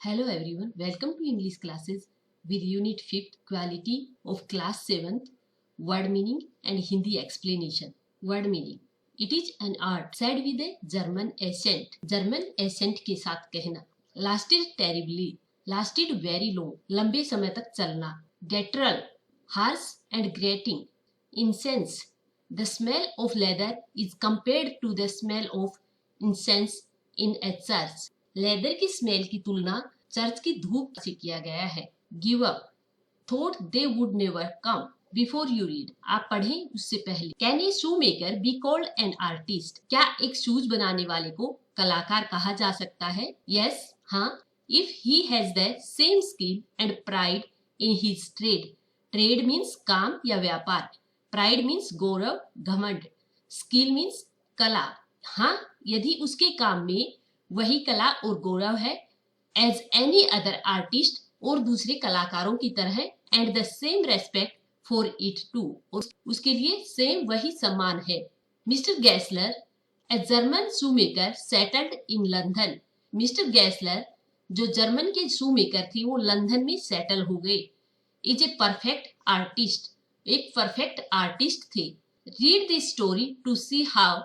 Hello everyone, welcome to English classes with Unit 5th Quality of Class 7th Word Meaning and Hindi Explanation. Word Meaning. It is an art said with a German accent. German accent के साथ कहना. Lasted terribly. Lasted very long. लंबे समय तक चलना. Guttural. Harsh and grating. Incense. The smell of leather is compared to the smell of incense in a church. Leather की smell की तुलना चर्च की धूप से किया गया है. Give up. Thought they would never come. Before you read. आप पढ़ें उससे पहले. Can a shoe maker be called an artist. क्या एक शूज बनाने वाले को कलाकार कहा जा सकता है? यस, हाँ. If he has the same skill and pride in his trade. Trade means काम या व्यापार. प्राइड मीन्स गौरव, घमंड. स्किल मीन्स कला. हाँ, यदि उसके काम में वही कला और गौरव है एज एनी अदर आर्टिस्ट और दूसरे कलाकारों की तरह, and the same respect for it too, और उसके लिए सेम वही सम्मान है. Mister Gessler, a German shoe maker settled in London. Mister Gessler जो जर्मन के शू मेकर थे वो लंदन में सेटल हो गए. Is a perfect artist. एक परफेक्ट आर्टिस्ट थे. Read this story to see how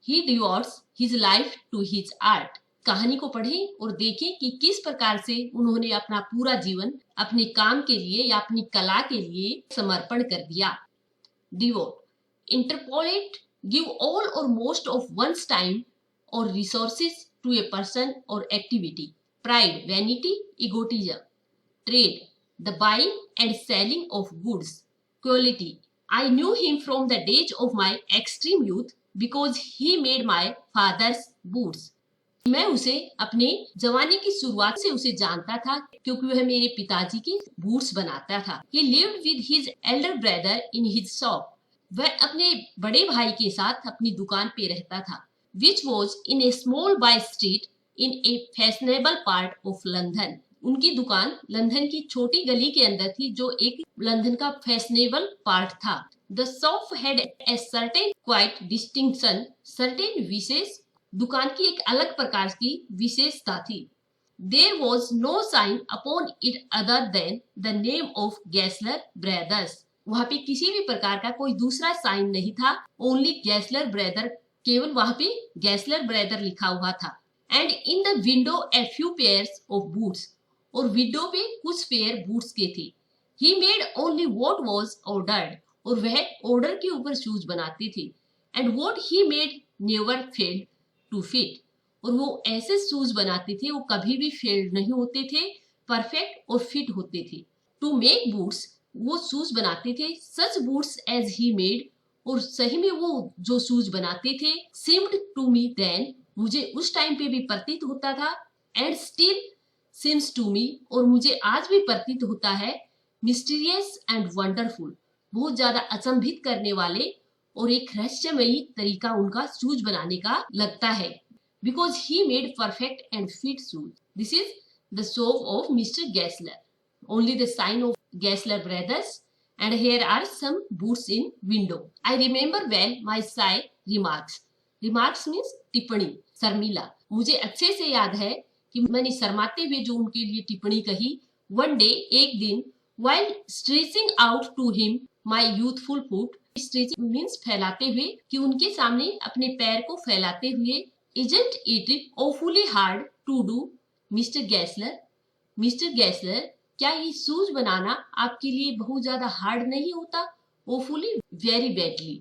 he devotes his life to his art. कहानी को पढ़ें और देखें कि किस प्रकार से उन्होंने अपना पूरा जीवन अपने काम के लिए या अपनी कला के लिए समर्पण कर दिया. डिवोट. इंटरपोलेट. गिव ऑल और मोस्ट ऑफ वंस टाइम और रिसोर्सेज टू ए पर्सन और activity. Pride, vanity, egotism. Trade. The buying and selling of goods. Quality. I knew him from the days of my extreme youth because he made my father's boots. मैं उसे अपने जवानी की शुरुआत से उसे जानता था क्योंकि वह मेरे पिताजी के बूट्स बनाता था. He lived with his elder brother in his shop. वह अपने बड़े भाई के साथ अपनी दुकान पे रहता था. Which was in a small by street in a fashionable part of London. उनकी दुकान लंदन की छोटी गली के अंदर थी जो एक लंदन का फैशनेबल पार्ट था. The shop had a certain quite distinction. certain विशेष, दुकान की एक अलग प्रकार की विशेषता थी. There was no sign upon it other than the name of Gessler Brothers. वहाँ पे किसी भी प्रकार का कोई दूसरा साइन नहीं था. Only Gessler Brother, केवल वहाँ पे Gessler Brother लिखा हुआ था. And in the window a few pairs of boots. और विंडो पे कुछ पेयर बूट्स के थे. He made only what was ordered. और वह ऑर्डर के ऊपर शूज बनाते थे. And what he made never failed to fit. और वो ऐसे शूज बनाते थे वो कभी भी फेल्ड नहीं होते थे, परफेक्ट और फिट होते थे. To make boots, वो शूज बनाते थे. Such boots as he made, और सही में वो जो शूज बनाते थे, seemed to me then, मुझे उस टाइम पे भी प्रतीत होता था, and still seems to me, और मुझे आज भी प्रतीत होता है, mysterious and wonderful, बहुत ज्यादा अचंभित करने वाले और एक रहस्यमयी तरीका उनका शूज बनाने का लगता है. Because he made perfect and fit shoes. This is the shop of Mr. Gessler. Only the sign of Gessler Brothers, and here are some boots in window. I remember well my shy remarks. Remarks means टिप्पणी, शर्मिला. मुझे अच्छे से याद है कि मैंने शर्माते हुए जो उनके लिए टिप्पणी कही. One day, एक दिन, while stretching out to him my youthful foot. Stretching means फैलाते हुए, कि उनके सामने अपने पैर को फैलाते हुए. Isn't it awfully hard to do, Mr. Gessler? Mr. Gessler, क्या ये शूज बनाना आपके लिए बहुत ज्यादा हार्ड नहीं होता? Awfully, very badly.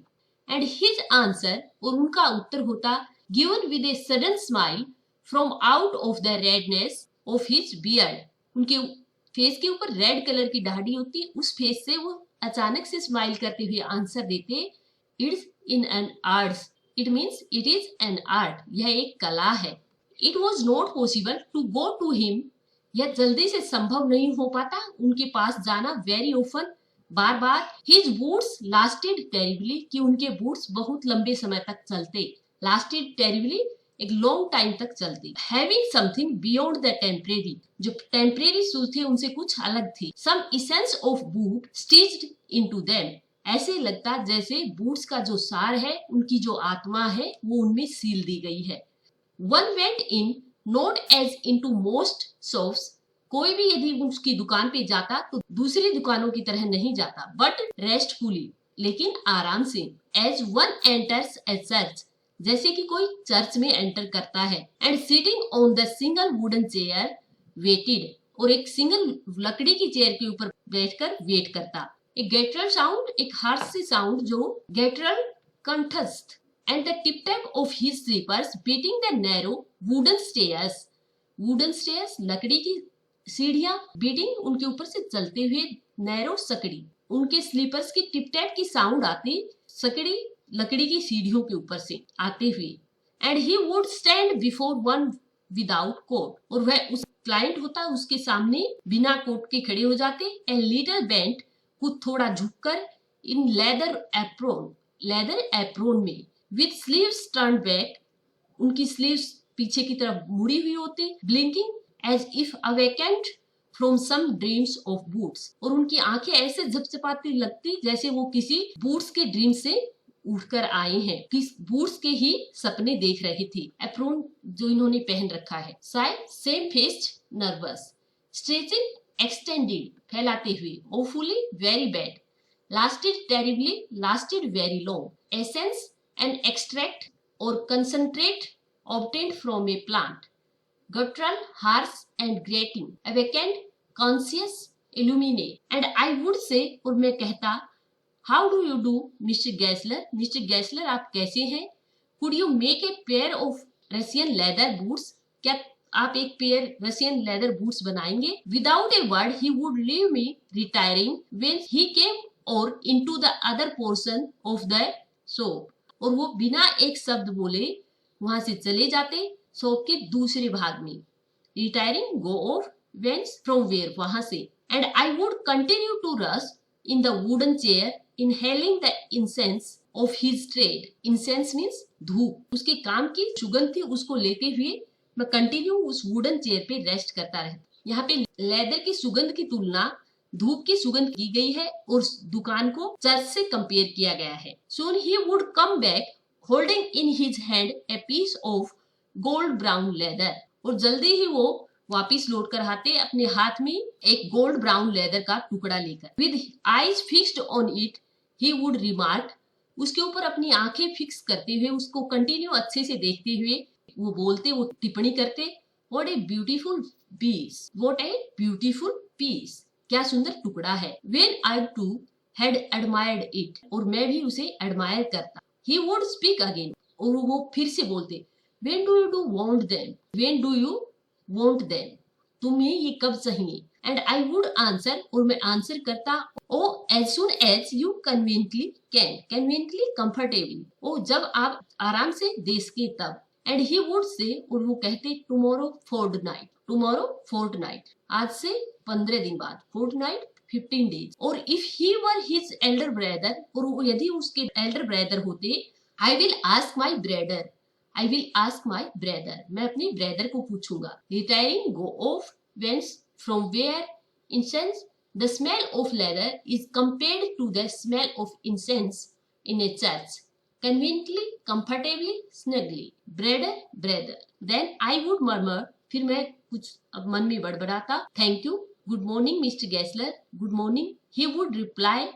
And his answer, और उनका उत्तर होता, given with a sudden smile from out of the redness of his beard. उनके फेस के ऊपर रेड कलर की दाढ़ी होती, उस फेस से वो अचानक से स्माइल करते हुए आंसर देते, it's in an arts. It means it is an art. यह एक कला है. It was not possible to go to him. यह जल्दी से संभव नहीं हो पाता उनके पास जाना. वेरी ऑफन, बार बार. हिज बूट्स लास्टेड टेरिबली, कि उनके बूट्स बहुत लंबे समय तक चलते. लास्टेड टेरिबली, एक लॉन्ग टाइम तक चलती. Having something beyond the temporary, जो टेम्परेरी शूज थे उनसे कुछ अलग थे. Some essence of boot stitched into them, ऐसे लगता जैसे बूट्स का जो सार है, उनकी जो आत्मा है, वो उनमें सील दी गई है. One went in, not as into most shops कोई भी यदि उसकी दुकान पे जाता तो दूसरी दुकानों की तरह नहीं जाता, बट रेस्टफुली, लेकिन आराम से। As one enters a church, जैसे कि कोई चर्च में एंटर करता है। And sitting on the single wooden chair waited, और एक सिंगल लकड़ी की चेयर के ऊपर बैठकर वेट करता। एक गैटरल साउंड, एक हार्श सी साउंड जो गैटरल कंठस्थ, and the tip tap of his slippers beating the narrow wooden stairs, wooden stairs लकड़ी की सीढ़ियां, बीटिंग उनके ऊपर से चलते हुए नैरो सकड़ी, उनके स्लीपर्स की टिप टैप की साउंड आती सकड़ी लकड़ी की सीढ़ियों के ऊपर से आते हुए। And he would stand before one without coat, और वह उस क्लाइंट होता उसके सामने बिना कोट के खड़े हो जाते। एंड लिटिल बेंट, खुद थोड़ा झुककर, इन लेदर एप्रोन में, विथ स्लीव्स टर्न बैक, उनकी स्लीव्स पीछे की तरफ मुड़ी हुई होती, blinking as if awakened from some dreams of boots, और उनकी आंखें ऐसे झपझपाती लगती जैसे वो किसी बूट्स के ड्रीम से उठकर आए हैं, किस बूट्स के ही सपने देख रहे थे। एप्रोन जो इन्होंने पहन रखा है। शायद same faced, nervous, stretching, extended, फैलाते हुए, awfully, very bad, lasted terribly, lasted very long, essence and extract और concentrate obtained from a plant, guttural, harsh and grating, awakened, conscious, illuminate, and I would say, और मैं कहता, how do you do, Mr. Gessler? Mr. Gessler, आप कैसे हैं? Could you make a pair of Russian leather boots? क्या आप एक pair Russian leather boots बनाएंगे? Without a word, he would leave me retiring when he came or into the other portion of the shop, और वो बिना एक शब्द बोले वहां से चले जाते शॉप के दूसरे भाग में। Retiring, go off, whence, from where, वहां से। And I would continue to rush in the wooden chair inhaling the incense of his trade. Incense means धूप, उसके काम की सुगंध थी, उसको लेते हुए मैं कंटिन्यू उस वुडन चेयर पे रेस्ट करता रहता। यहाँ पे लेदर की सुगंध की तुलना धूप की सुगंध की गई है और दुकान को चर्च से कंपेयर किया गया है। Soon he would come back holding in his hand a piece of gold brown leather, और जल्दी ही वो वापिस लौट कर आते अपने हाथ में एक गोल्ड ब्राउन लेदर का टुकड़ा लेकर। With eyes fixed on it, he would remark, उसके ऊपर अपनी आंखें फिक्स करते हुए, उसको कंटिन्यू अच्छे से देखते हुए वो बोलते, वो टिप्पणी करते, What a beautiful piece, what a beautiful piece, क्या सुंदर टुकड़ा है। When I too had admired it, और मैं भी उसे एडमायर करता। He would speak again, और वो फिर से बोलते, When do you want them? When do you want them? तुम्हें ये कब चाहिए? And I would answer, और मैं आंसर करता, Oh, as soon as you conveniently can, conveniently, comfortably, ओ जब आप आराम से दे सके तब। And he would say, और वो कहते, Tomorrow fortnight, tomorrow fortnight, आज से 15 दिन बाद, fortnight 15 days, और if he were his elder brother, और यदि उसके elder brother होते, I will ask my brother, I will ask my brother, मैं अपने brother को पूछूंगा। Retiring, go off, whence, from where, incense, the smell of leather is compared to the smell of incense in a church, conveniently, comfortably, snugly, brother, brother, then I would murmur, फिर मैं कुछ अब मन में बड़बड़ाता, thank you, good morning mister Gessler, good morning. He would reply,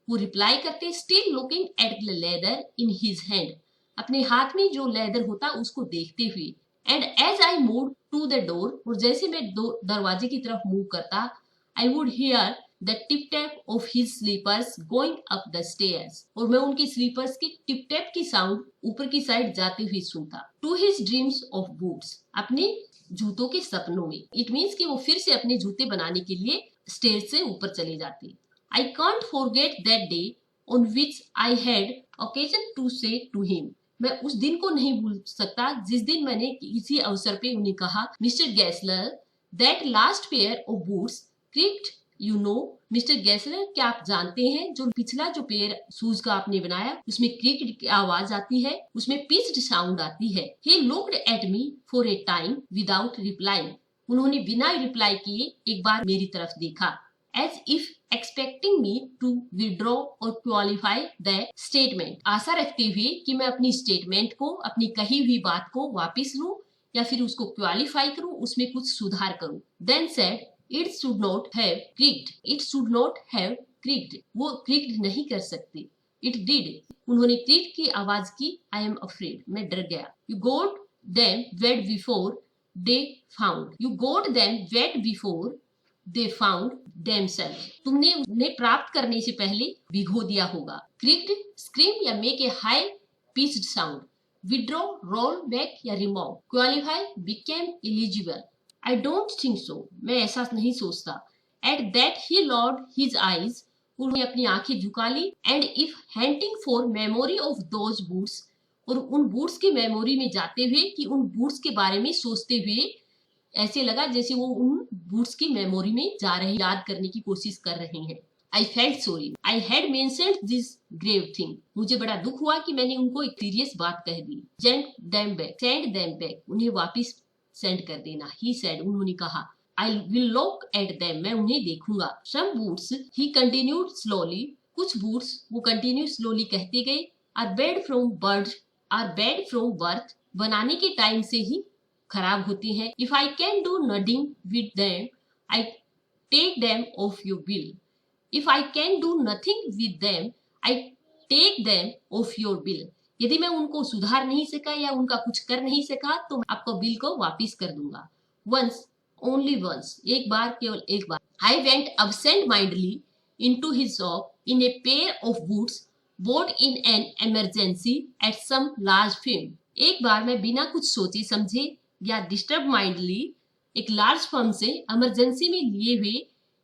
वो reply करते, still looking at the leather in his hand, अपने हाथ में जो लेदर होता उसको देखते हुए। And as I move to the door, और जैसे मैं दरवाजे की तरफ मूव करता, I would hear the tip tap of his slippers going up the stairs, और मैं उनके स्लीपर्स की टिप टैप की साउंड ऊपर की साइड जाते हुए सुनता। To his dreams of boots, अपने जूतों के सपनों में। इट मीन्स कि वो फिर से अपने जूते बनाने के लिए स्टेज से ऊपर चले जाते। I can't forget that day on which I had occasion to say to him, मैं उस दिन को नहीं भूल सकता जिस दिन मैंने किसी अवसर पे उन्हें कहा, mister Gessler, that last pair of boots creaked, you know, mister Gessler, क्या आप जानते हैं जो पिछला जो पेयर शूज का आपने बनाया उसमें क्रिक की आवाज आती है, उसमें पिच्ड साउंड आती है। He looked at me for a time without replying, उन्होंने बिना रिप्लाई किए एक बार मेरी तरफ देखा। As if expecting me to withdraw or qualify the statement, आशा रखते हुए कि मैं अपनी स्टेटमेंट को, अपनी कही हुई बात को वापिस लूं या फिर उसको क्वालिफाई करूं, उसमें कुछ सुधार करूं। Then said, it should not have creaked, it should not have creaked, वो क्रिक्ड नहीं कर सकते। इट डिड, उन्होंने क्रिक की आवाज की। आई एम अफ्रेड, मैं डर गया। You got them wet before they found, you got them wet before they found themselves, तुमने उन्हें प्राप्त करने से पहले भिगो दिया होगा। क्रिक्ड, स्क्रीम या make a high pitched sound, withdraw, roll back या remove, qualify, became eligible. I don't think so, मैं ऐसा नहीं सोचता। At that he lowered his eyes, उन्होंने अपनी आंखें झुका ली। And if hunting for memory of those boots, और उन बूट्स की मेमोरी में जाते हुए कि उन बूट्स के बारे में सोचते हुए ऐसे लगा जैसे वो उन बूट्स की मेमोरी में जा रहे, याद करने की कोशिश कर रहे हैं। I felt sorry, I had mentioned this grave thing, मुझे बड़ा दुख हुआ कि मैंने उनको एक सीरियस बात कह दी। सेंड देम बैक, उन्हें वापस सेंड कर देना। ही सेड, उन्होंने कहा। I will look at them, मैं उन्हें देखूंगा। Some boots, he continued slowly, कुछ बूट्स, वो कंटिन्यू स्लोली कहते गए, are bad from birth, are bad from birth, बनाने के टाइम से ही खराब होती हैं। If I can do nothing with them, I take them off your bill. If I can do nothing with them, I take them off your bill. यदि मैं उनको सुधार नहीं सका या उनका कुछ कर नहीं सका तो आपको बिल को वापिस कर दूंगा। वंस, ओनली वंस, एक बार, केवल एक बार। I went absent mindedly into his shop in a pair of boots bought in an emergency at some large firm। एक बार मैं बिना कुछ सोचे समझे या डिस्टर्ब माइंडली एक लार्ज फर्म से इमरजेंसी में लिए हुए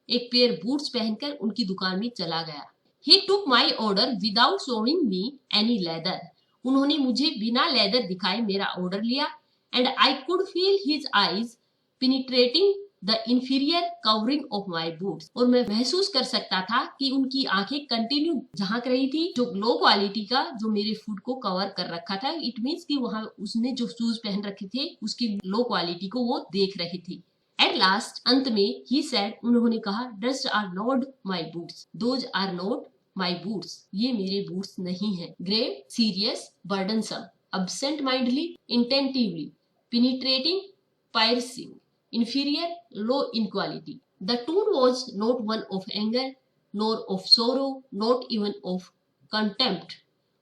एक पेयर बूट्स पहनकर उनकी दुकान में चला गया। He took my order without showing me any leather, उन्होंने मुझे बिना लेदर दिखाए मेरा ऑर्डर लिया। And I could feel his eyes penetrating the inferior covering of my boots, और मैं महसूस कर सकता था कि उनकी आंखें कंटिन्यू झांक रही थी जो लो क्वालिटी का जो मेरे फूट को कवर कर रखा था। इट मीन्स कि वहां उसने जो शूज पहन रखे थे उसकी लो क्वालिटी को वो देख रहे थे। एट लास्ट, अंत में, ही सेड, उन्होंने कहा, dust are not my boots, those are not my boots, ये मेरे बूट्स नहीं है। Grave, serious, burdensome, absent mindedly, intentively, penetrating, piercing, inferior, low in quality. The tone was not one of anger, nor of sorrow, not even of contempt.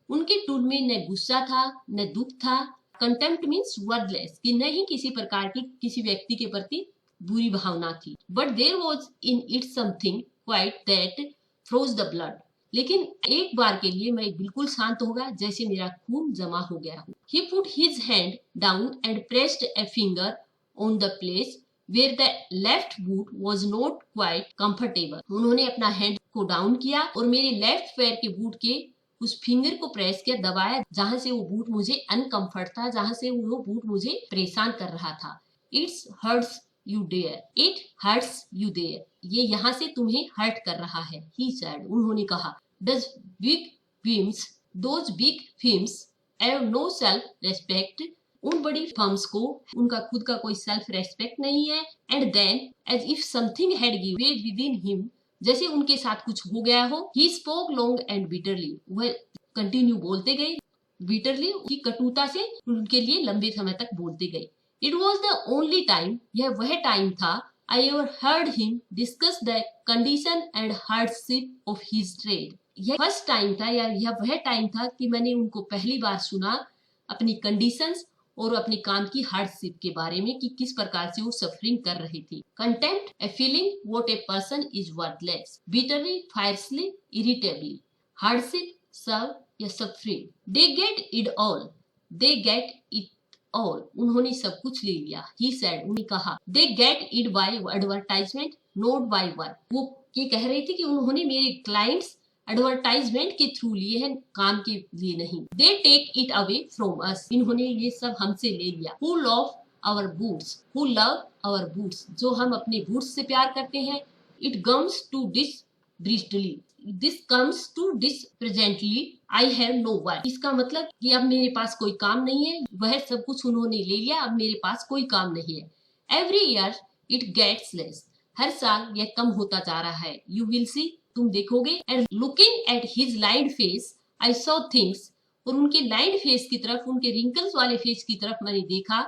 उनके twin में न गुस्सा था न दुख था। कंटेम्प्ट मीन्स वर्डलेस, कि नहीं किसी प्रकार की किसी व्यक्ति के प्रति बुरी भावना थी। But there was in it something quite that froze the blood, लेकिन एक बार के लिए मैं बिल्कुल शांत हो गया जैसे मेरा खून जमा हो गया हो। He put his hand down and pressed a finger on the place where the left boot was not quite comfortable. उन्होंने अपना हैंड को डाउन किया और मेरे लेफ्ट पैर के बूट के उस फिंगर को प्रेस किया, दबाया, जहां से वो बूट मुझे अनकंफर्ट था, जहां से वो बूट मुझे परेशान कर रहा था। It hurts you there, it hurts you there, ये यहाँ से तुम्हें हर्ट कर रहा है। He said, उन्होंने कहा, Does big firms, those big firms have no self respect, उन बड़ी फर्म्स को उनका खुद का कोई सेल्फ रेस्पेक्ट नहीं है। And then as if something had given within him, जैसे उनके साथ कुछ हो गया हो। He spoke long and bitterly, वह कंटिन्यू बोलते गए, बिटरली की कटुता से उनके लिए लंबे समय तक बोलते गए। It was the only time, यह वह टाइम था, I ever heard him discuss the condition and hardship of his trade, यह फर्स्ट टाइम था या यह वह टाइम था कि मैंने उनको पहली बार सुना अपनी कंडीशंस और अपने काम की हार्डशिप के बारे में कि किस प्रकार से वो सफरिंग कर रही थी। Contempt, a feeling what a person is worthless, bitterly, fiercely, irritably, hardship, serve या suffering. They get it all, they get it all, उन्होंने सब कुछ ले लिया। ही सेड, उन्होंने कहा, they get it by advertisement not by work, वो ये कह रही थी कि उन्होंने मेरे क्लाइंट्स एडवर्टाइजमेंट के थ्रू लिए हैं, काम के लिए नहीं। They take it away from us, इन्होंने ये सब हमसे ले लिया। Who love our boots, who love our boots, जो हम अपने बूट्स से प्यार करते हैं। It comes to this bristly, this comes to this presently, I have no work, इसका मतलब कि अब मेरे पास कोई काम नहीं है, वह सब कुछ उन्होंने ले लिया, अब मेरे पास कोई काम नहीं है। Every year it gets less, हर साल यह कम होता जा रहा है। यू विल सी, तुम देखोगे। And looking at his lined face I saw things, और उनके लाइन्ड फेस की तरफ, उनके रिंकल्स वाले फेस की तरफ मैंने देखा।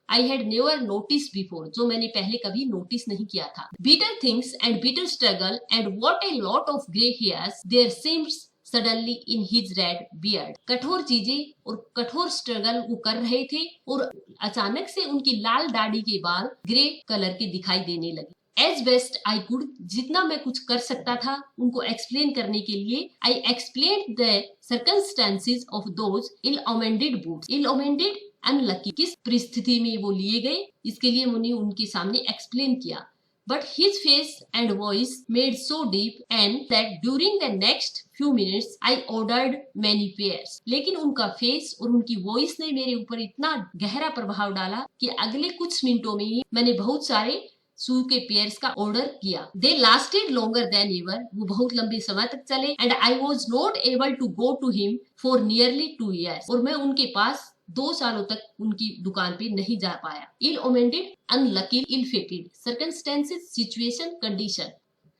I had never noticed before, जो मैंने पहले कभी नोटिस नहीं किया था. Bitter things and bitter struggle and what a lot of grey hairs there seems suddenly in his red beard. कठोर चीजें और कठोर स्ट्रगल वो कर रहे थे और अचानक से उनकी लाल दाढ़ी के बाल ग्रे कलर के दिखाई देने लगे. As best I could, जितना मैं कुछ कर सकता था उनको एक्सप्लेन करने के लिए, I explained the circumstances of those ill-omened boots. Ill-omened unlucky, किस परिस्थिति में वो लिए गए, इसके लिए मैंने उनके सामने एक्सप्लेन किया. But his face and voice made so deep and that during the next few minutes I ordered many pairs. लेकिन उनका फेस और उनकी वॉइस ने मेरे ऊपर इतना गहरा प्रभाव डाला कि अगले कुछ मिनटों में ही मैंने बहुत सारे शू के पेयर्स का ऑर्डर किया. They lasted longer than ever. वो बहुत लंबे समय तक चले. And I was not able to go to him for nearly 2 years. और मैं उनके पास 2 सालों तक उनकी दुकान पे नहीं जा पाया. Ill-omened, unlucky, ill-fated, circumstances, situation, condition.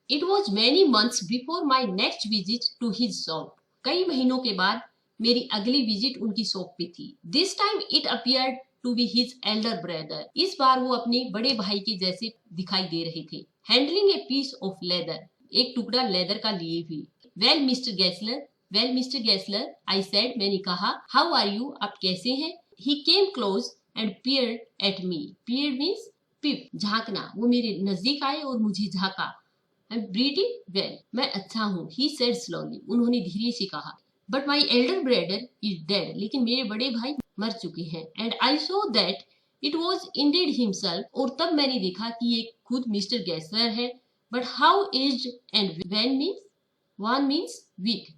It was many months before my next visit to his shop. कई महीनों के बाद मेरी अगली विजिट उनकी शॉप पे थी. This time it appeared to be his elder brother. इस बार वो अपने बड़े भाई के जैसे दिखाई दे रहे थे. Handling a piece of leather. एक टुकड़ा लेदर का लिए हुए. Well, Mr. Gessler. Well, Mr. Gessler, I said, मैंने कहा, how are you? आप कैसे हैं? He came close and peered at me. Peered means peep, झांकना. वो मेरे नजदीक आए और मुझे झांका. I'm pretty well. मैं अच्छा हूँ. He said slowly. उन्होंने धीरे से कहा. But my elder brother is dead. लेकिन मेरे बड़े भाई मर चुके हैं. And I saw that it was indeed himself. और तब मैंने देखा कि ये खुद मिस्टर गैसलर है. But how aged and when means one means weak.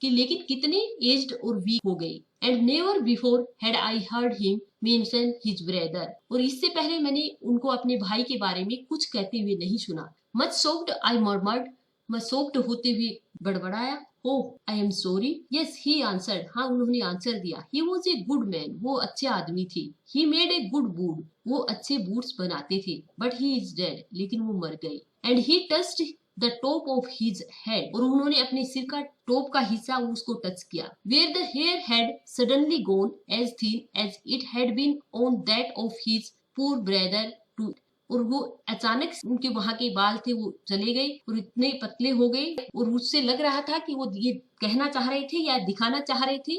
कि लेकिन कितने एज्ड और वीक हो गए. And never before had I heard him mention his brother. और इससे पहले मैंने उनको अपने भाई के बारे में कुछ कहते हुए नहीं सुना. Much shocked I murmured. मैं शॉक्ड होते हुए बड़बड़ाया. Oh I am sorry. Yes he answered. हाँ उन्होंने आंसर दिया. He was a good man. वो अच्छे आदमी थे. He made a good boot. वो अच्छे बूट्स बनाते थे. But he is dead. लेकिन वो मर गए. And he touched the top of his head. और उन्होंने अपने सिर का टॉप का हिस्सा उसको टच किया. Where the hair had suddenly gone as thin as it had been on that of his poor brother too. और वो अचानक उनके वहां के बाल थे वो चले गए और इतने पतले हो गए और उससे लग रहा था कि वो ये कहना चाह रहे थे या दिखाना चाह रहे थे,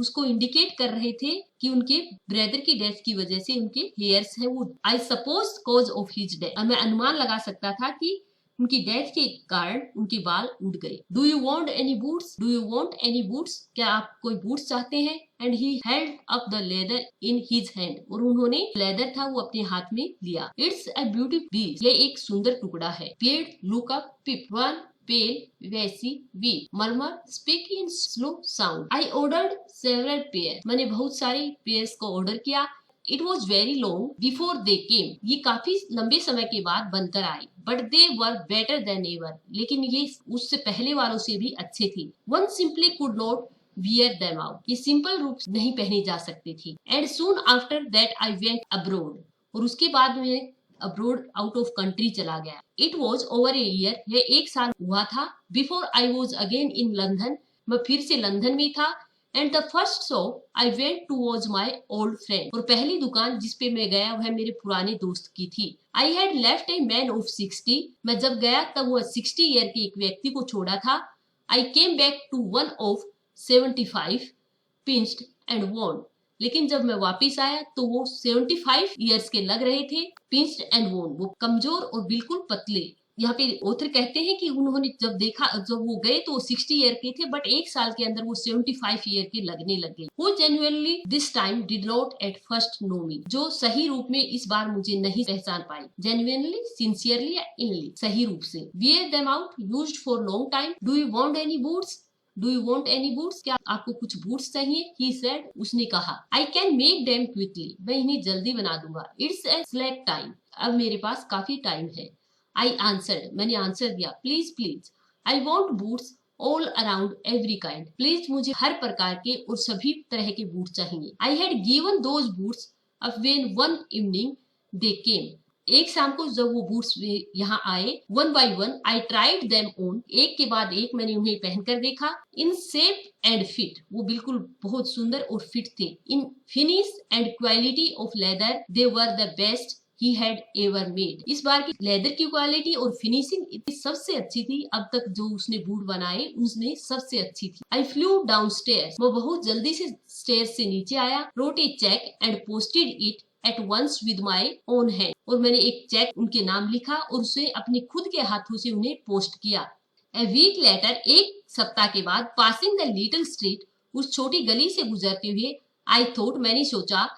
उसको इंडिकेट कर रहे थे कि उनके ब्रदर की डेथ की वजह से उनके हेयर्स है वो. I suppose cause of his death. मैं अनुमान लगा सकता था कि उनकी डेथ के कारण उनके बाल उड़ गए. Do you want any boots? Do you want any boots? क्या आप कोई बूट्स चाहते हैं? And he held up the leather in his hand. और उन्होंने लेदर था वो अपने हाथ में लिया. It's a beautiful piece. ये एक सुंदर टुकड़ा है. Paid look up pip one pale वैसी we murmur speak in slow sound. I ordered several pair. मैंने बहुत सारे पेयर्स को ऑर्डर किया. It was very long before they came. ये काफी लंबे समय के बाद बनकर आए. But they were better than ever. लेकिन ये उससे पहले वालों से भी अच्छे थे. One simply could not wear them out. ये सिंपल रूप से नहीं पहने जा सकते थे. And soon after that I went abroad. और उसके बाद में abroad out of country चला गया. It was over a year. ये 1 साल हुआ था. Before I was again in London. मैं फिर से लंदन में था. And the first shop I went to was my old friend. और पहली दुकान जिस पे मैं गया वह मेरे पुराने दोस्त की थी. I had left a man of 60. मैं जब गया तब वह 60 ईयर के एक व्यक्ति को छोड़ा था. I came back to one of 75, pinched and worn. लेकिन जब मैं वापस आया तो वो 75 ईयर्स के लग रहे थे. Pinched and worn. वो कमजोर और बिल्कुल पतले. यहाँ पे ऑथर कहते हैं कि उन्होंने जब वो गए तो वो 60 ईयर के थे, बट 1 साल के अंदर वो 75 ईयर के लगने लगे. वो genuinely this time did not at first know me. जो सही रूप में इस बार मुझे नहीं पहचान पाई. जेन्युइनली, सिंसियरली या इनली, सही रूप से. Wear them out, used for long time. Do you want any boots? Do you want any boots? क्या आपको कुछ बूट्स चाहिए? ही सेड. उसने कहा. I can make them quickly. मैं इन्हें जल्दी बना दूंगा. It's a slack time. अब मेरे पास काफी टाइम है. I answered. मैंने आंसर दिया. Please please. I want boots all around every kind. Please मुझे हर प्रकार के और सभी तरह के बूट चाहिए. I had given those boots up when one evening they came. एक शाम को जब वो बूट्स यहाँ आए, one by one I tried them on, एक के बाद एक मैंने उन्हें पहनकर देखा। इन शेप एंड फिट, वो बिल्कुल बहुत सुंदर और फिट थे। इन finish and quality of leather they were the best he had ever made। इस बार की लेदर की क्वालिटी और फिनिशिंग इतनी सबसे अच्छी थी, अब तक जो उसने बूट बनाए उसने सबसे अच्छी थी। I flew downstairs, वो बहुत जल्दी से स्टेयर्स से नीचे आया। wrote a check and posted it at once with my own hand, और मैंने एक चेक उनके नाम लिखा और उसे अपने खुद के हाथों से उन्हें पोस्ट किया। A week later, एक सप्ताह के बाद, passing the little street, उस छोटी गली से गुजरते हुए, I thought, मैंने सोचा,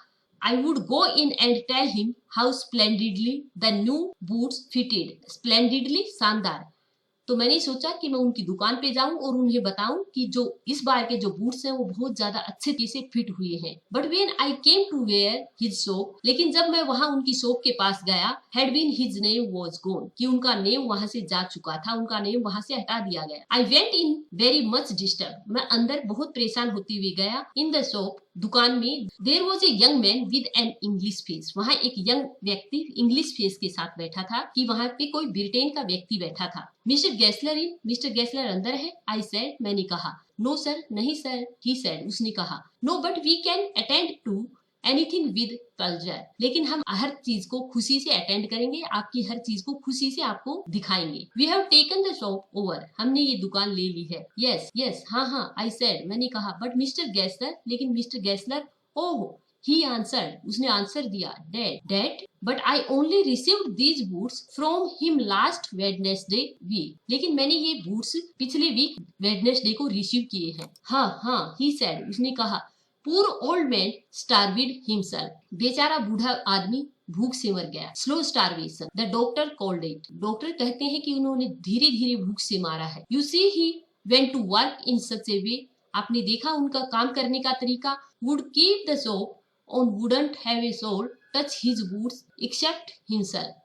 I would go in and tell him how splendidly the new boots fitted। splendidly शानदार। तो मैंने सोचा कि मैं उनकी दुकान पे जाऊं और उन्हें बताऊं कि जो इस बार के जो बूट्स हैं वो बहुत ज्यादा अच्छे तरीके से फिट हुए हैं। But when I came to where his shop, लेकिन जब मैं वहां उनकी शॉप के पास गया, had been his name was gone, कि उनका नेम वहां से जा चुका था, उनका नेम वहां से हटा दिया गया। I went in very much disturb, मैं अंदर बहुत परेशान होते हुए गया। इन द शॉप, दुकान में, there was a young man with an English face, वहां एक यंग व्यक्ति इंग्लिश फेस के साथ बैठा था, कि वहां पे कोई ब्रिटेन का व्यक्ति बैठा था। मिस्टर गैसलर इन, मिस्टर गैसलर अंदर है? आई सेड, मैंने कहा। नो सर, नहीं सर, ही सेड, उसने कहा। No but we can attend to anything with pleasure, लेकिन हम हर चीज को खुशी से अटेंड करेंगे, आपकी हर चीज को खुशी से आपको दिखाएंगे। We have taken the shop over, हमने ये दुकान ले ली है। यस यस, हाँ हाँ, आई सेड, मैंने कहा। बट मिस्टर गैसलर, लेकिन mister Gessler, oh, he answered, उसने आंसर दिया, dead but I only received these boots from him last Wednesday week, लेकिन मैंने ये बूट्स पिछले वीक वेडनेसडे को रिसीव किए हैं। हाँ हाँ, ही सेड, उसने कहा। पूर ओल्ड मैन स्टारविड हिमसेल्फ, बेचारा बूढ़ा आदमी भूख से मर गया। Slow starvation, the doctor called it, doctor कहते हैं कि उन्होंने धीरे धीरे भूख से मारा है। You see he went to work in such a way, आपने देखा उनका काम करने का तरीका। Would keep the shop on, wouldn't have a soul touch his boots except himself,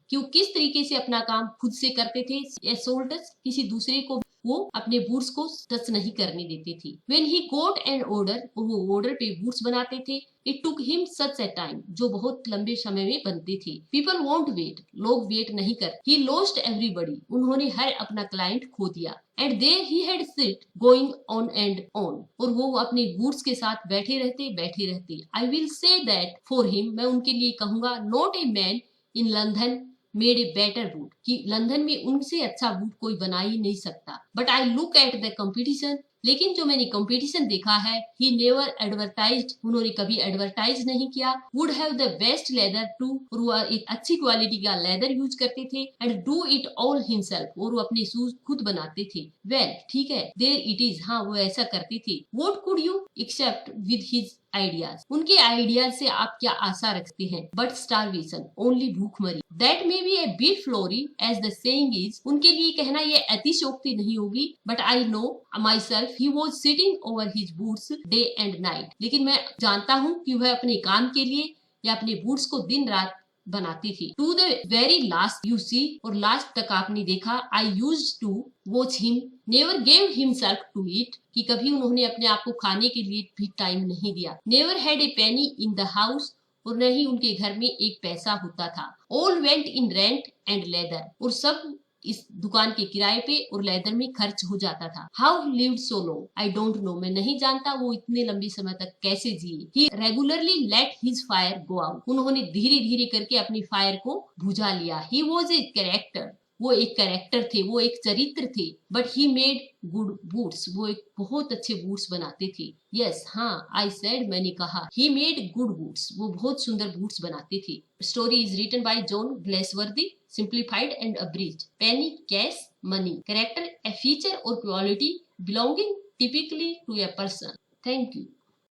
कि वो किस तरीके से अपना काम खुद से करते थे। ए सोल टच, किसी दूसरे को वो अपने बूट्स को टच नहीं करने देते थे। When he got an order, वो ऑर्डर पे बूट्स बनाते थे। It took him such a time, जो बहुत लंबे समय में बनते थे। People won't wait, लोग वेट नहीं कर। He lost everybody, उन्होंने हर अपना क्लाइंट खो दिया। And there he had sit going on and on, और वो अपने बूट्स के साथ बैठे रहते। I will say that for him, मैं उनके लिए कहूंगा, not a man in London made a better boot, कि लंदन में उनसे अच्छा बूट कोई बना ही नहीं सकता। But I look at the competition, लेकिन जो मैंने कंपटीशन देखा है, ही नेवर एडवर्टाइज्ड, उन्होंने कभी एडवर्टाइज नहीं किया। Would have the best leather too, और वो एक अच्छी क्वालिटी का लेदर यूज करते थे। And do it all himself, और वो अपने शूज खुद बनाते थे। वेल, ठीक है, देयर इट इज, हाँ वो ऐसा करते थे। What could you expect with his ideas, उनके आइडियाज से आप क्या आशा रखते हैं। बट स्टारवेशन, ओनली भूखमरी। That may be a bit flowery as the saying is, उनके लिए कहना ये अतिशयोक्ति नहीं होगी। But I know myself he was sitting over his boots day and night, लेकिन मैं जानता हूँ कि वह अपने काम के लिए या अपने बूट्स को दिन रात बनाती थी। To the very last you see, और लास्ट तक आपने देखा। I use to watch him, never gave himself to eat, कि कभी उन्होंने अपने आप को खाने के लिए भी टाइम नहीं दिया। Never had a Penney in the house, और न ही उनके घर में एक पैसा होता था। All went in rent and leather, और सब इस दुकान के किराए पे और लेदर में खर्च हो जाता था। How lived so low, I don't know, मैं नहीं जानता वो इतने लंबे समय तक कैसे जिए। He regularly let his fire go out, उन्होंने धीरे धीरे करके अपनी फायर को बुझा लिया। ही वॉज ए कैरेक्टर, वो एक कैरेक्टर थे, वो एक चरित्र थे। But he made good boots, वो एक बहुत अच्छे बूट्स बनाते थे। यस, हाँ, आई सेड, मैंने कहा। ही मेड गुड बूट्स, वो बहुत सुंदर बूट्स बनाते थे। Story is written by John Galsworthy, simplified and abridged. Penny, cash, money. Character, a feature or quality belonging typically to a person. Thank you.